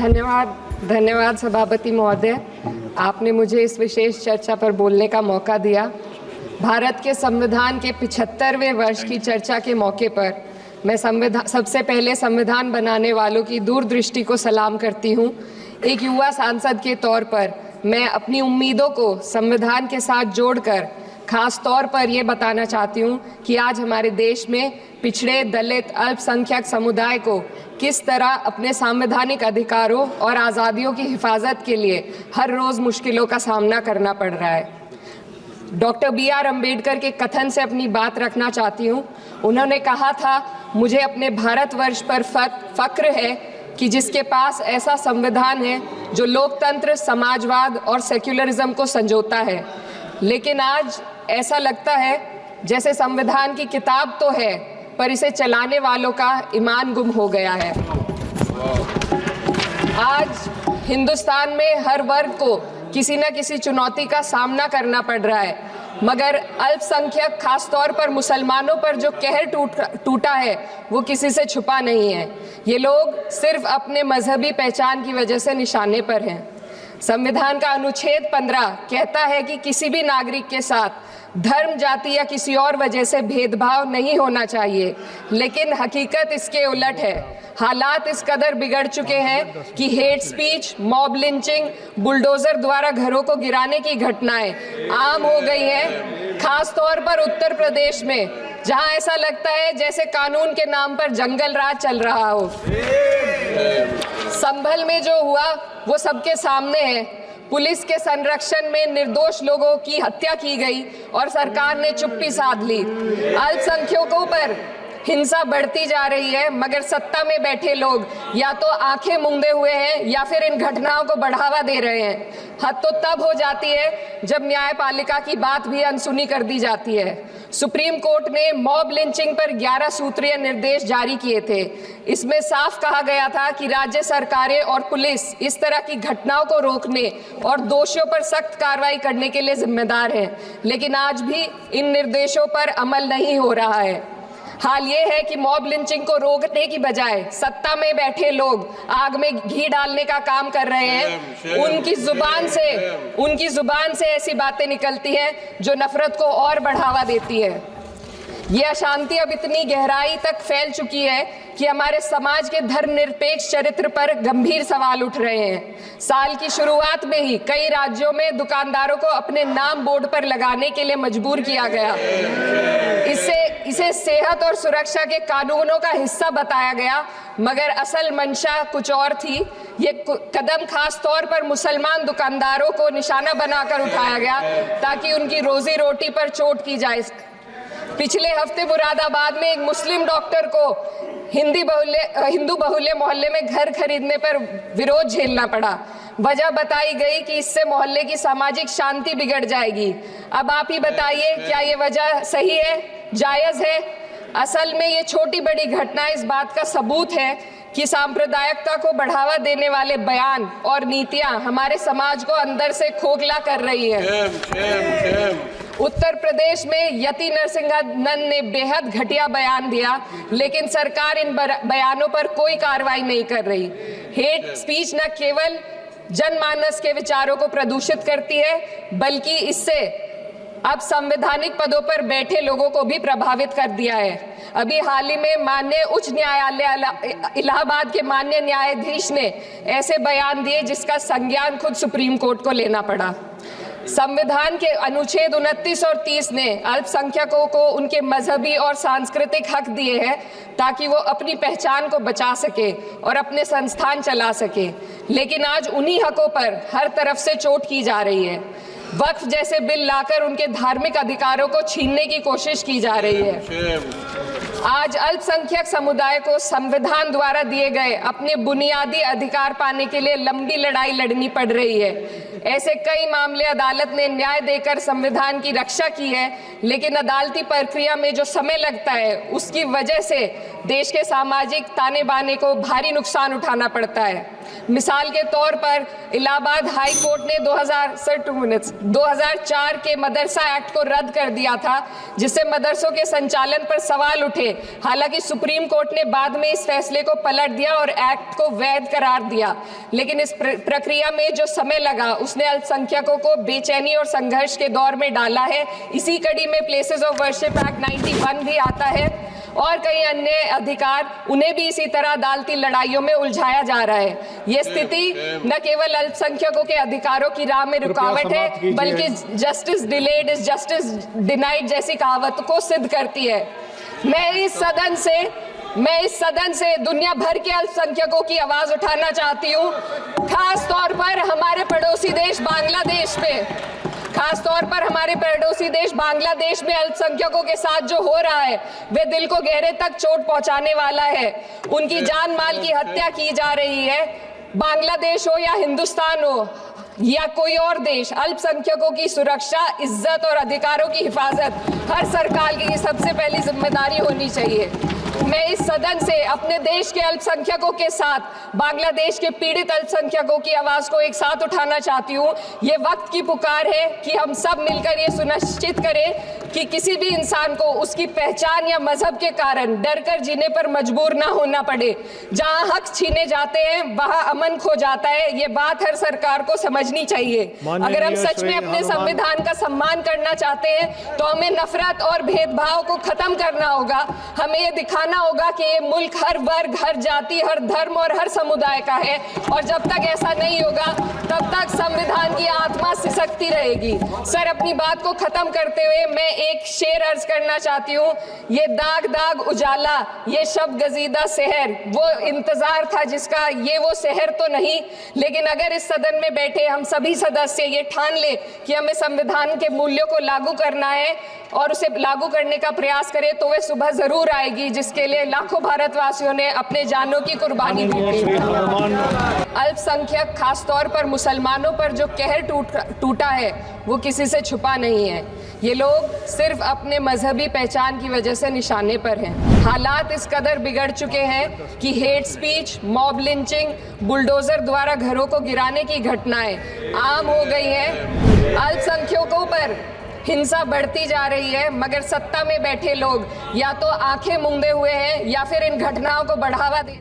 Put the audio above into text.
धन्यवाद सभापति महोदय, आपने मुझे इस विशेष चर्चा पर बोलने का मौका दिया। भारत के संविधान के 75वें वर्ष की चर्चा के मौके पर मैं सबसे पहले संविधान बनाने वालों की दूरदृष्टि को सलाम करती हूँ। एक युवा सांसद के तौर पर मैं अपनी उम्मीदों को संविधान के साथ जोड़कर खास तौर पर ये बताना चाहती हूँ कि आज हमारे देश में पिछड़े, दलित, अल्पसंख्यक समुदाय को किस तरह अपने संवैधानिक अधिकारों और आज़ादियों की हिफाजत के लिए हर रोज़ मुश्किलों का सामना करना पड़ रहा है। Doctor B.R. अम्बेडकर के कथन से अपनी बात रखना चाहती हूँ। उन्होंने कहा था, मुझे अपने भारतवर्ष पर फक्र है कि जिसके पास ऐसा संविधान है जो लोकतंत्र, समाजवाद और सेक्युलरिज्म को संजोता है। लेकिन आज ऐसा लगता है जैसे संविधान की किताब तो है पर इसे चलाने वालों का ईमान गुम हो गया है। आज हिंदुस्तान में हर वर्ग को किसी न किसी चुनौती का सामना करना पड़ रहा है, मगर अल्पसंख्यक खासतौर पर मुसलमानों पर जो कहर टूटा है वो किसी से छुपा नहीं है। ये लोग सिर्फ अपने मजहबी पहचान की वजह से निशाने पर हैं। संविधान का अनुच्छेद 15 कहता है कि किसी भी नागरिक के साथ धर्म, जाति या किसी और वजह से भेदभाव नहीं होना चाहिए, लेकिन हकीकत इसके उलट है। हालात इस कदर बिगड़ चुके हैं कि hate speech, mob lynching, bulldozer द्वारा घरों को गिराने की घटनाएं आम हो गई हैं, खास तौर पर उत्तर प्रदेश में, जहां ऐसा लगता है जैसे कानून के नाम पर जंगल राज चल रहा हो। संभल में जो हुआ वो सबके सामने है। पुलिस के संरक्षण में निर्दोष लोगों की हत्या की गई और सरकार ने चुप्पी साध ली। अल्पसंख्यकों पर हिंसा बढ़ती जा रही है, मगर सत्ता में बैठे लोग या तो आंखें मूंदे हुए हैं या फिर इन घटनाओं को बढ़ावा दे रहे हैं। हद तो तब हो जाती है जब न्यायपालिका की बात भी अनसुनी कर दी जाती है। सुप्रीम कोर्ट ने मॉब लिंचिंग पर 11 सूत्रीय निर्देश जारी किए थे। इसमें साफ कहा गया था कि राज्य सरकारें और पुलिस इस तरह की घटनाओं को रोकने और दोषियों पर सख्त कार्रवाई करने के लिए जिम्मेदार हैं, लेकिन आज भी इन निर्देशों पर अमल नहीं हो रहा है। हाल ये है कि मॉब लिंचिंग को रोकने की बजाय सत्ता में बैठे लोग आग में घी डालने का काम कर रहे हैं। उनकी जुबान से ऐसी बातें निकलती हैं जो नफरत को और बढ़ावा देती है। ये अशांति अब इतनी गहराई तक फैल चुकी है कि हमारे समाज के धर्मनिरपेक्ष चरित्र पर गंभीर सवाल उठ रहे हैं। साल की शुरुआत में ही कई राज्यों में दुकानदारों को अपने नाम बोर्ड पर लगाने के लिए मजबूर किया गया। इसे सेहत और सुरक्षा के कानूनों का हिस्सा बताया गया, मगर असल मंशा कुछ और थी। ये कदम खास तौर पर मुसलमान दुकानदारों को निशाना बनाकर उठाया गया ताकि उनकी रोजी रोटी पर चोट की जाए। पिछले हफ्ते मुरादाबाद में एक मुस्लिम डॉक्टर को हिंदू बहुल्य मोहल्ले में घर खरीदने पर विरोध झेलना पड़ा। वजह बताई गई कि इससे मोहल्ले की सामाजिक शांति बिगड़ जाएगी। अब आप ही बताइए, क्या ये वजह सही है, जायज है? असल में ये छोटी बड़ी घटनाएं इस बात का सबूत है कि सांप्रदायिकता को बढ़ावा देने वाले बयान और नीतियां हमारे समाज को अंदर से खोखला कर रही है। उत्तर प्रदेश में यति नरसिंहन ने बेहद घटिया बयान दिया, लेकिन सरकार इन बयानों पर कोई कार्रवाई नहीं कर रही। हेट स्पीच न केवल जनमानस के विचारों को प्रदूषित करती है, बल्कि इससे अब संवैधानिक पदों पर बैठे लोगों को भी प्रभावित कर दिया है। अभी हाल ही में माननीय उच्च न्यायालय इलाहाबाद के माननीय न्यायाधीश ने ऐसे बयान दिए जिसका संज्ञान खुद सुप्रीम कोर्ट को लेना पड़ा। संविधान के अनुच्छेद 29 और 30 ने अल्पसंख्यकों को उनके मजहबी और सांस्कृतिक हक दिए हैं ताकि वो अपनी पहचान को बचा सके और अपने संस्थान चला सके, लेकिन आज उन्हीं हकों पर हर तरफ से चोट की जा रही है। वक्फ जैसे बिल लाकर उनके धार्मिक अधिकारों को छीनने की कोशिश की जा रही है। आज अल्पसंख्यक समुदाय को संविधान द्वारा दिए गए अपने बुनियादी अधिकार पाने के लिए लंबी लड़ाई लड़नी पड़ रही है। ऐसे कई मामले अदालत ने न्याय देकर संविधान की रक्षा की है, लेकिन अदालती प्रक्रिया में जो समय लगता है उसकी वजह से देश के सामाजिक ताने बाने को भारी नुकसान उठाना पड़ता है। मिसाल के तौर पर इलाहाबाद हाई कोर्ट ने 2004 के मदरसा एक्ट को रद्द कर दिया था, जिससे मदरसों के संचालन पर सवाल उठे। हालांकि सुप्रीम कोर्ट ने बाद में इस फैसले को पलट दिया और एक्ट को वैध करार दिया, लेकिन इस प्रक्रिया में जो समय लगा उसने अल्पसंख्यकों को बेचैनी और संघर्ष के दौर में डाला है। इसी कड़ी में प्लेसेस ऑफ वर्शिप एक्ट 91 भी आता है और कई अन्य अधिकार, उन्हें भी इसी तरह अदालती लड़ाइयों में उलझाया जा रहा है। ये स्थिति न केवल अल्पसंख्यकों के अधिकारों की राह में रुकावट है, बल्कि justice delayed is justice denied जैसी कहावत को सिद्ध करती है। मैं इस सदन से दुनिया भर के अल्पसंख्यकों की आवाज उठाना चाहती हूँ, खास तौर पर हमारे पड़ोसी देश बांग्लादेश में अल्पसंख्यकों के साथ जो हो रहा है वे दिल को गहरे तक चोट पहुंचाने वाला है। उनकी जान माल की हत्या की जा रही है। बांग्लादेश हो या हिंदुस्तान हो या कोई और देश, अल्पसंख्यकों की सुरक्षा, इज्जत और अधिकारों की हिफाजत हर सरकार की सबसे पहली जिम्मेदारी होनी चाहिए। मैं इस सदन से अपने देश के अल्पसंख्यकों के साथ बांग्लादेश के पीड़ित अल्पसंख्यकों की आवाज को एक साथ उठाना चाहती हूँ। ये वक्त की पुकार है कि हम सब मिलकर ये सुनिश्चित करें कि किसी भी इंसान को उसकी पहचान या मजहब के कारण डरकर जीने पर मजबूर ना होना पड़े। जहाँ हक छीने जाते हैं वहाँ अमन खो जाता है। ये बात हर सरकार को समझनी चाहिए। अगर हम सच में अपने संविधान का सम्मान करना चाहते हैं तो हमें नफरत और भेदभाव को खत्म करना होगा। हमें ये दिखाना होगा कि ये मुल्क हर वर्ग, हर जाति, हर धर्म और हर समुदाय का है, और जब तक ऐसा नहीं होगा तब तक संविधान की आत्मा सिसकती रहेगी। सर, अपनी बात को खत्म करते हुए मैं एक शेर अर्ज करना चाहती हूँ। ये दाग दाग उजाला, ये शब गजीदा शहर, वो इंतजार था जिसका, ये वो शहर तो नहीं। लेकिन अगर इस सदन में बैठे हम सभी सदस्य ये ठान ले कि हमें संविधान के मूल्यों को लागू करना है और उसे लागू करने का प्रयास करें, तो वह सुबह जरूर आएगी जिसके लिए लाखों भारतवासियों ने अपने जानों की कुर्बानी दी थी। अल्पसंख्यक, खासतौर पर मुसलमानों पर जो कहर टूटा है वो किसी से छुपा नहीं है। ये लोग सिर्फ अपने मजहबी पहचान की वजह से निशाने पर हैं। हालात इस कदर बिगड़ चुके हैं कि hate speech, mob lynching, bulldozer द्वारा घरों को गिराने की घटनाएं आम हो गई हैं। अल्पसंख्यकों पर हिंसा बढ़ती जा रही है, मगर सत्ता में बैठे लोग या तो आंखें मूंदे हुए हैं या फिर इन घटनाओं को बढ़ावा दे